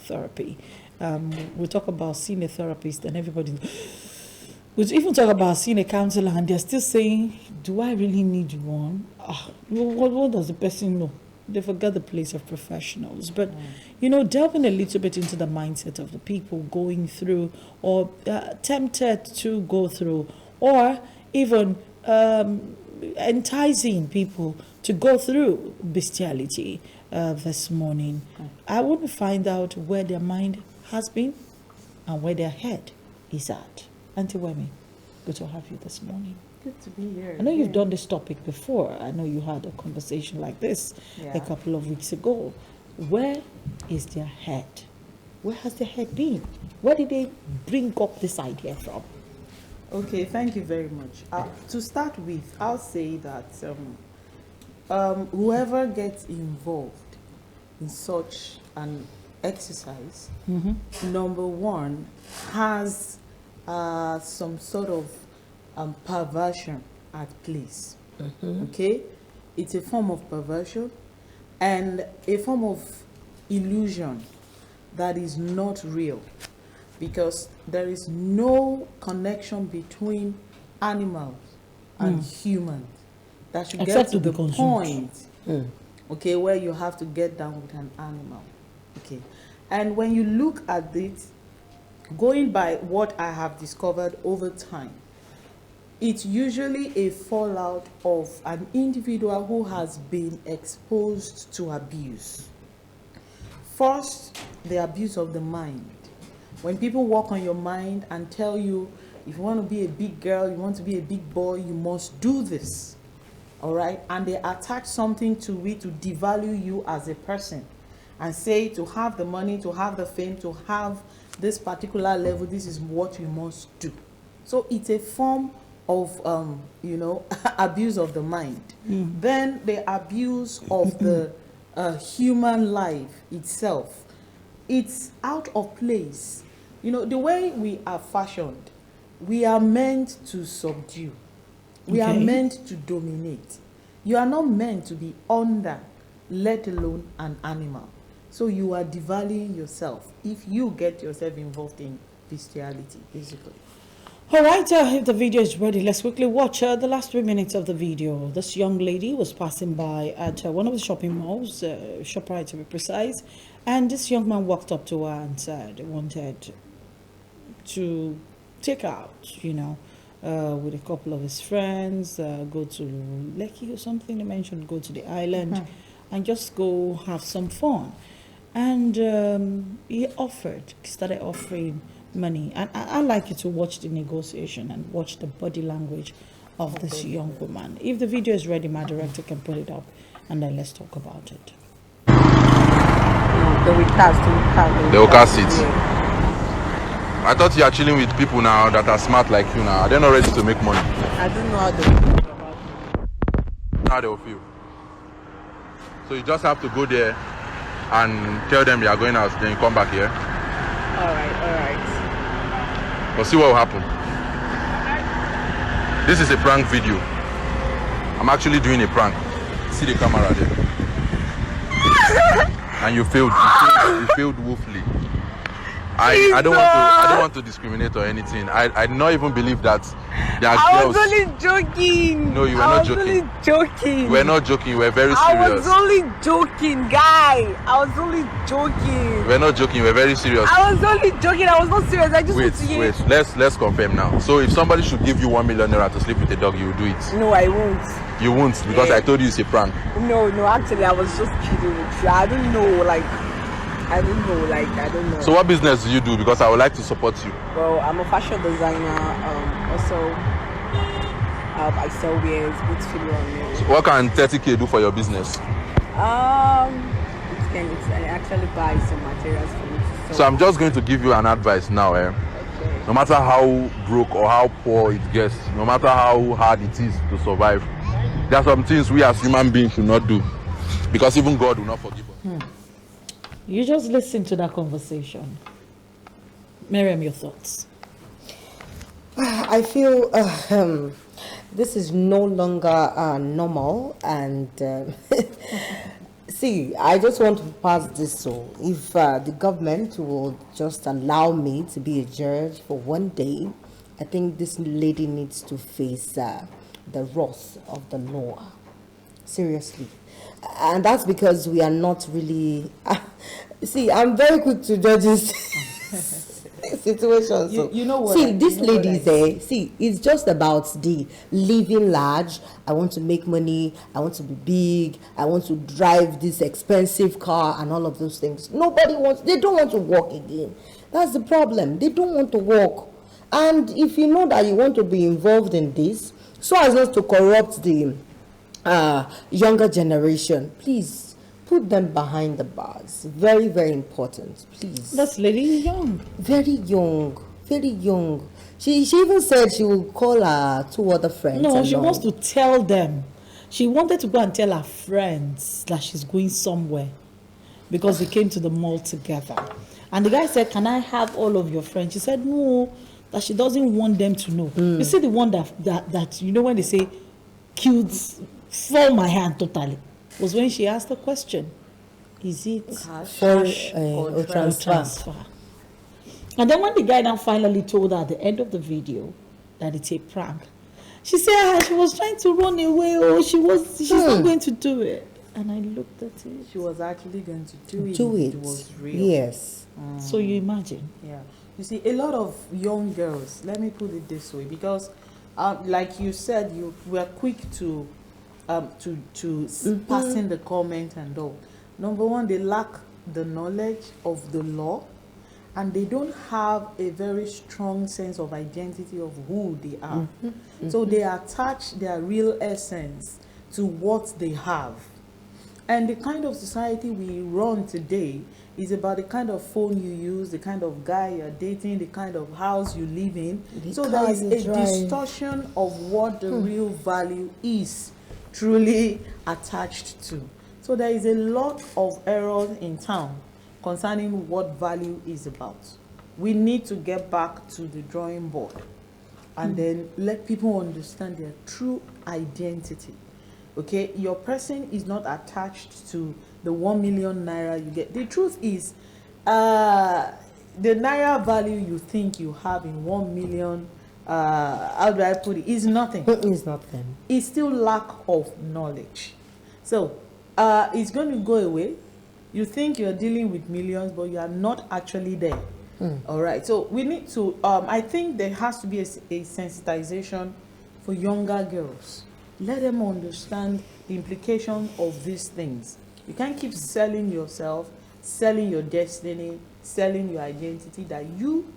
therapy. We talk about seeing a therapist, and everybody. We even talk about seeing a counselor, and they're still saying, "Do I really need one?" What does the person know? They forget the place of professionals. But delving a little bit into the mindset of the people going through, or tempted to go through, or even enticing people to go through bestiality this morning. I want to find out where their mind has been and where their head is at. Auntie Wemi, good to have you this morning. Good to be here. I know you've done this topic before. I know you had a conversation like this a couple of weeks ago. Where is their head? Where has their head been? Where did they bring up this idea from? Okay, thank you very much. To start with, I'll say that whoever gets involved in such an exercise, number one, has some sort of perversion at place. Okay, it's a form of perversion and a form of illusion that is not real, because there is no connection between animals and humans that should Except get to to the be point okay, where you have to get down with an animal. Okay, and when you look at it, going by what I have discovered over time, it's usually a fallout of an individual who has been exposed to abuse. First, the abuse of the mind. When people work on your mind and tell you, if you want to be a big girl, you want to be a big boy, you must do this. All right? And they attach something to it to devalue you as a person and say, to have the money, to have the fame, to have this particular level, this is what you must do. So it's a form of abuse of the mind. Then the abuse of the human life itself, it's out of place. The way we are fashioned, we are meant to subdue, we are meant to dominate. You are not meant to be under, let alone an animal. So you are devaluing yourself if you get yourself involved in bestiality, basically. All right, if the video is ready, let's quickly watch the last 3 minutes of the video. This young lady was passing by at one of the shopping malls, ShopRite to be precise, and this young man walked up to her and said he wanted to take her out, with a couple of his friends, go to Lekki or something. They mentioned go to the island and just go have some fun. And he started offering money. And I'd like you to watch the negotiation and watch the body language of this young woman. If the video is ready, my director can put it up, and then let's talk about it. They will cast it. I thought you are chilling with people now that are smart like you now. Are they not ready to make money? I don't know how they feel about it. How they will feel. So you just have to go there and tell them you are going out, then you come back here. All right. But see what will happen. This is a prank video. I'm actually doing a prank. See the camera there. And you failed. You failed woefully. I don't want to discriminate or anything. I did not even believe that there are girls. I was only joking. No, you were not joking. Only joking. You were not joking. You were very serious. I was only joking, guy. I was only joking. You were not joking. You were very serious. I was only joking. I was not serious. I just wait. Let's confirm now. So if somebody should give you 1 million naira to sleep with a dog, you will do it. No, I won't. You won't, because I told you it's a prank. No. Actually, I was just kidding with you. I don't know. I don't know. So what business do you do? Because I would like to support you. Well, I'm a fashion designer. Also, I sell wears, both female and male. So what can 30K do for your business? It can actually buy some materials for me to sell. So I'm just going to give you an advice now. Okay. No matter how broke or how poor it gets, no matter how hard it is to survive, there are some things we as human beings should not do, because even God will not forgive us. You just listen to that conversation. Miriam, your thoughts? I feel this is no longer normal, and See, I just want to pass this so if the government will just allow me to be a judge for one day, I think this lady needs to face the wrath of the law. Seriously. And that's because we are not really. See, I'm very quick to judge this situation. So. You know what? See, this you know lady what I- there, see, it's just about the living large. I want to make money. I want to be big. I want to drive this expensive car and all of those things. Nobody wants, they don't want to work again. That's the problem. They don't want to work. And if you know that you want to be involved in this, so as not to corrupt the younger generation, please put them behind the bars. Very, very important. Please. This lady is young. Very young. Very young. She even said she will call her two other friends. No, she along. wants to tell them. She wanted to go and tell her friends that she's going somewhere because they came to the mall together. And the guy said, "Can I have all of your friends?" She said, "No, that she doesn't want them to know." You see the one that you know when they say killed for my hand totally was when she asked the question, "Is it Cash or or transfer. transfer?" And then when the guy now finally told her at the end of the video that it's a prank, she said she was trying to run away, or she's not going to do it. And I looked at it. She was actually going to do it. Do if it. It was real. Yes. So you imagine. Yeah. You see, a lot of young girls, let me put it this way, because like you said, you were quick to pass in the comment and all. Number one, they lack the knowledge of the law, and they don't have a very strong sense of identity of who they are. So they attach their real essence to what they have. And the kind of society we run today is about the kind of phone you use, the kind of guy you're dating, the kind of house you live in. So there is a distortion of what the real value is truly attached to. So there is a lot of errors in town concerning what value is about. We need to get back to the drawing board and then let people understand their true identity. Okay, your person is not attached to the 1 million naira you get. The truth is, the naira value you think you have in 1 million, how do I put it, is nothing. It's nothing. It's still lack of knowledge. So it's going to go away. You think you're dealing with millions, but you are not actually there. All right. So we need to. I think there has to be a sensitization for younger girls. Let them understand the implication of these things. You can't keep selling yourself, selling your destiny, selling your identity that you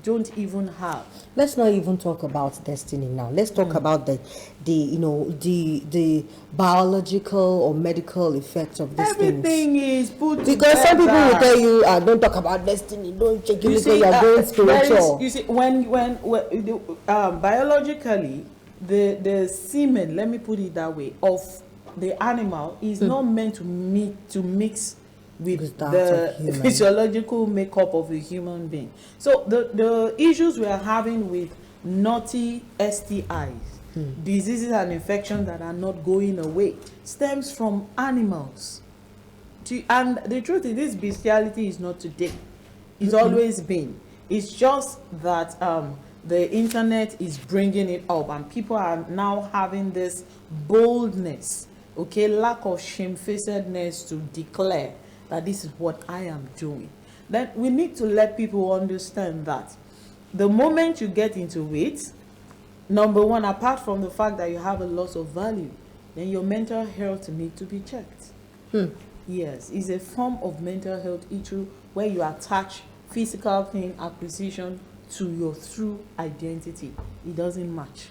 don't even have. Let's not even talk about destiny now. Let's talk about the biological or medical effects of these Everything things. is put Because some people will together. tell you, don't talk about destiny, don't check it You because see, you are going there spiritual. is, you see, when biologically, the semen, let me put it that way, of the animal is not meant to mix with that the of human. physiological makeup of a human being. So the issues we are having with naughty STIs, diseases and infections that are not going away, stems from animals. And the truth is, this bestiality is not today. It's always been. It's just that the internet is bringing it up, and people are now having this boldness, okay, lack of shamefacedness to declare that this is what I am doing. Then we need to let people understand that the moment you get into it, number one, apart from the fact that you have a loss of value, then your mental health needs to be checked. Yes, it's a form of mental health issue where you attach physical thing acquisition to your true identity. It doesn't match.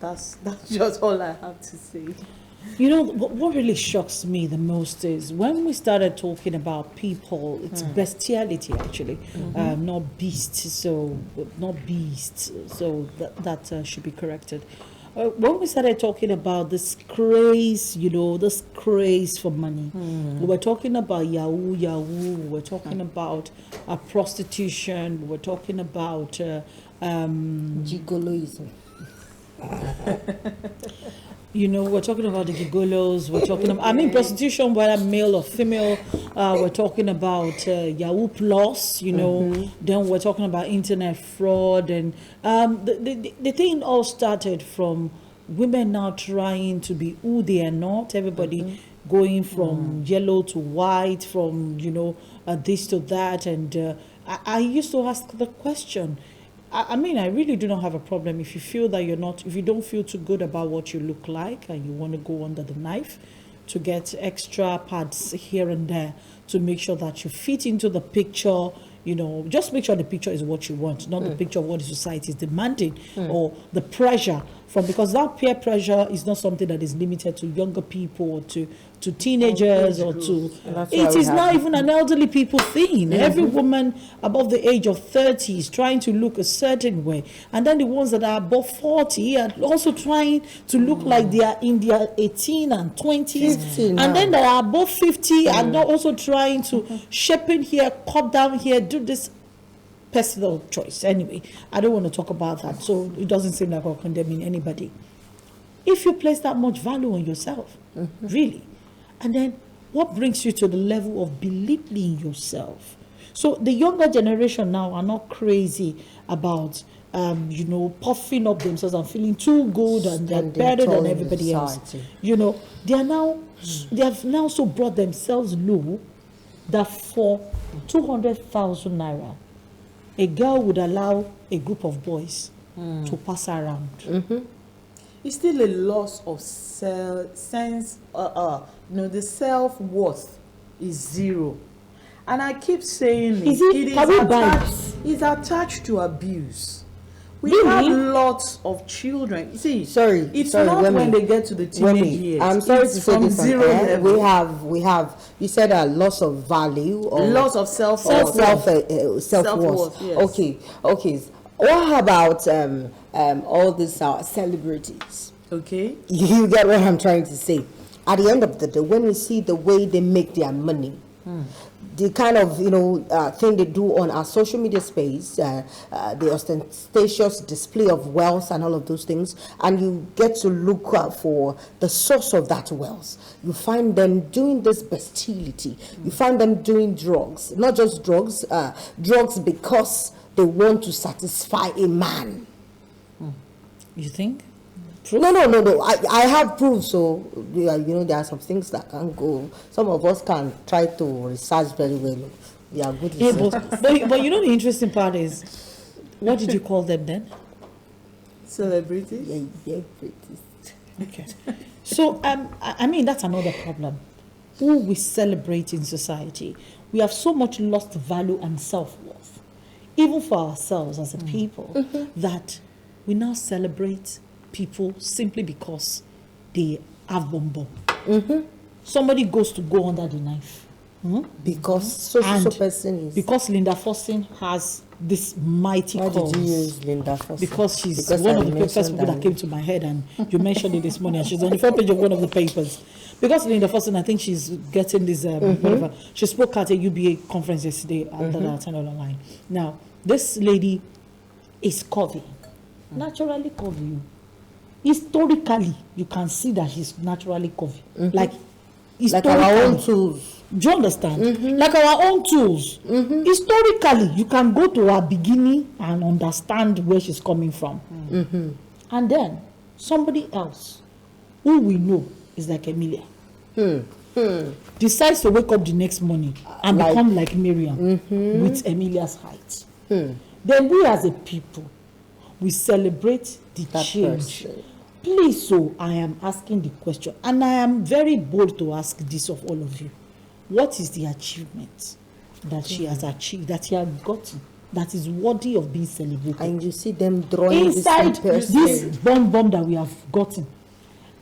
That's just all I have to say. You know, what really shocks me the most is when we started talking about people, it's bestiality actually, not beast. So, not beast. So that should be corrected. When we started talking about this craze, this craze for money, we were talking about yahoo, we were talking about prostitution, we were talking about Gigoloism. You know, we're talking about the gigolos. We're talking about, I mean, prostitution, whether male or female. We're talking about Yahoo Plus. You know, then we're talking about internet fraud, and the thing all started from women now trying to be who they are not. Everybody going from yellow to white, from this to that, and I used to ask the question. I mean, I really do not have a problem if you feel that if you don't feel too good about what you look like and you want to go under the knife to get extra pads here and there to make sure that you fit into the picture, just make sure the picture is what you want, not the picture of what the society is demanding or the pressure because that peer pressure is not something that is limited to younger people or to teenagers or to it is not even an elderly people thing. Every woman above the age of 30 is trying to look a certain way, and then the ones that are above 40 are also trying to look like they are in their 18 and 20s, and then they are above 50 and they're also trying to shape in here, cut down here, do this. Personal choice. Anyway, I don't want to talk about that, so it doesn't seem like I'm condemning anybody. If you place that much value on yourself, really, and then what brings you to the level of believing in yourself? So the younger generation now are not crazy about puffing up themselves and feeling too good and they're better than everybody else. They have now so brought themselves low that for 200,000 naira, a girl would allow a group of boys to pass around. It's still a loss of sense. The self-worth is zero. And I keep saying it's attached to abuse. We have lots of children. See, it's not when they get to the teenage years. I'm sorry to say this. We have. You said a loss of value or loss of self-worth. Yes. Okay. What about all these celebrities? Okay. You get what I'm trying to say. At the end of the day, when you see the way they make their money, the kind of thing they do on our social media space, the ostentatious display of wealth and all of those things, and you get to look for the source of that wealth. You find them doing this bestiality. You find them doing drugs, not just drugs, drugs because they want to satisfy a man. You think? Proof? No. I have proof. So there are some things that can go. Some of us can try to research very well. We are good. Yeah, but the interesting part is, what did you call them then? Celebrities. Yeah. Okay. So I mean that's another problem. Who we celebrate in society, we have so much lost value and self-worth, even for ourselves as a people, that we now celebrate people simply because they have bomb. Somebody goes to go under the knife because so person is because Linda Fossing has this mighty cause. Why did you use Linda Fossing? Because she's one of the first people that came to my head, and you mentioned it this morning, and she's on the front page of one of the papers. Because Linda Fossing, I think she's getting this whatever. She spoke at a UBA conference yesterday that I attended online. Now, this lady is curvy, naturally curvy. Historically, you can see that she's naturally curvy. Like our own tools. Do you understand? Like our own tools. Historically, you can go to her beginning and understand where she's coming from. And then somebody else who we know is like Emilia decides to wake up the next morning and become like Miriam with Emilia's height. Then we as a people, we celebrate the change. Please, so I am asking the question, and I am very bold to ask this of all of you. What is the achievement that she has achieved, that she has gotten, that is worthy of being celebrated? And you see them drawing inside this bomb that we have gotten.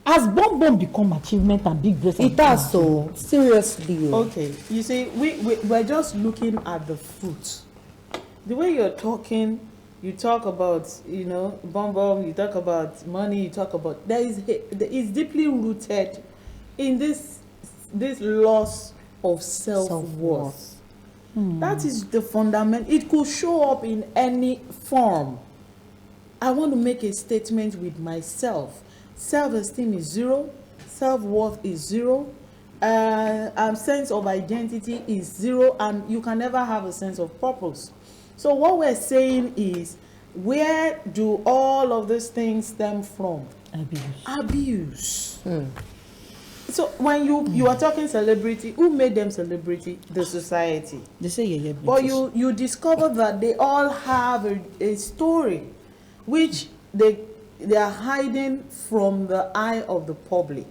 Has bomb become achievement and big breast? It has, so seriously. Okay, you see, we're just looking at the fruit. The way you're talking, you talk about, bomb, you talk about money, you talk about, it's deeply rooted in this loss of self-worth. That is the fundament. It could show up in any form. I want to make a statement with myself. self-esteem is zero, self-worth is zero, sense of identity is zero, and you can never have a sense of purpose. So what we're saying is, where do all of these things stem from? Abuse. So when you are talking celebrity, who made them celebrity? The society. They say yeah. But you discover that they all have a story which they are hiding from the eye of the public.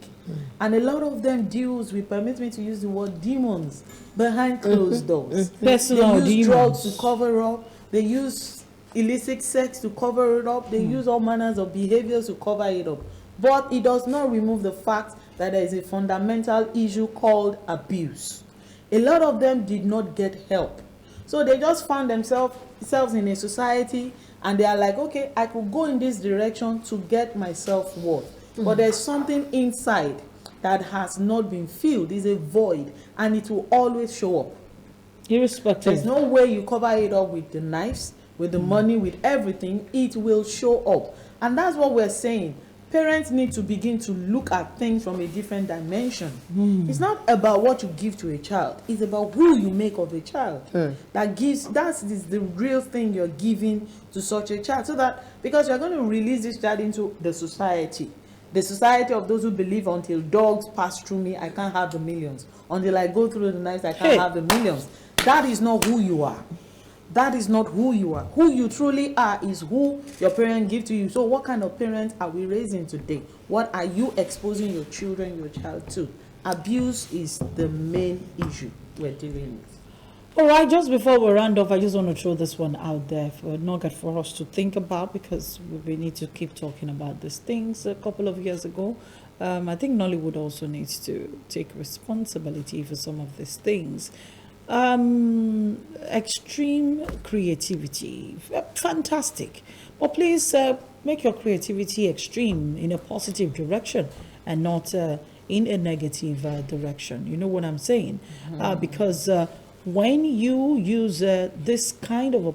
And a lot of them deals with, permit me to use the word, demons behind closed doors. Personal They use demons. drugs to cover up. They use illicit sex to cover it up. They use all manners of behaviors to cover it up. But it does not remove the fact that there is a fundamental issue called abuse. A lot of them did not get help. So they just found themselves in a society, and they are like, okay, I could go in this direction to get my self-worth. But there's something inside that has not been filled. It's a void, and it will always show up. Irrespective. There's no way you cover it up with the knives, with the money, with everything. It will show up. And that's what we're saying. Parents need to begin to look at things from a different dimension. It's not about what you give to a child. It's about who you make of a child. That is the real thing you're giving to such a child. So that, because you're going to release this child into the society of those who believe until dogs pass through me, I can't have the millions. Until I go through the knives, I can't have the millions. That is not who you are. That is not who you are. Who you truly are is who your parents give to you. So what kind of parents are we raising today? What are you exposing your child to? Abuse is the main issue we're dealing with. All right, just before we round off, I just want to throw this one out there for a nugget for us to think about, because we need to keep talking about these things. A couple of years ago, I think Nollywood also needs to take responsibility for some of these things. Extreme creativity, fantastic, but please make your creativity extreme in a positive direction and not in a negative direction. You know what I'm saying? Because when you use this kind of a